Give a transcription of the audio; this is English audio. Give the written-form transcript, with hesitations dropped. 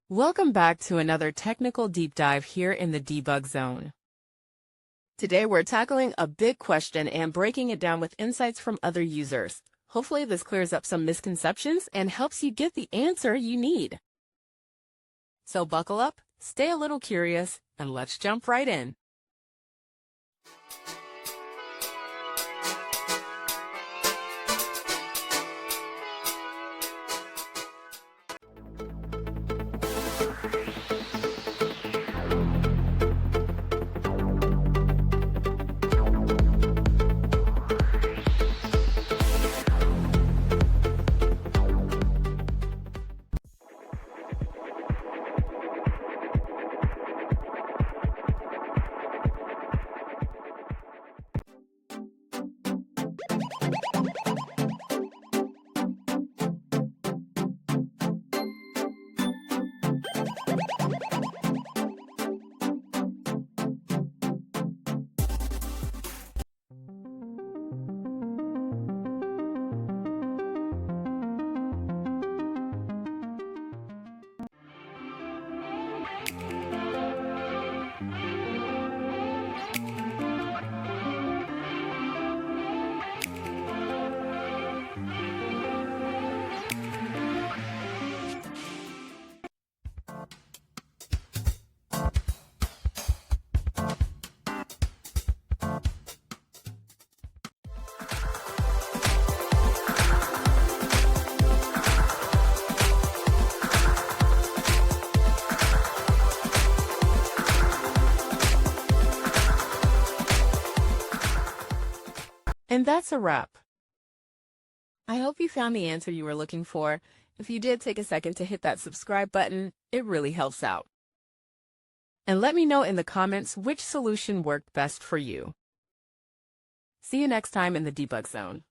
Welcome back to another technical deep dive here in the Debug Zone. Today we're tackling a big question and breaking it down with insights from other users. Hopefully this clears up some misconceptions and helps you get the answer you need. So buckle up, stay a little curious, and let's jump right in. And that's a wrap. I hope you found the answer you were looking for. If you did, take a second to hit that subscribe button. It really helps out. And let me know in the comments which solution worked best for you. See you next time in the Debug Zone.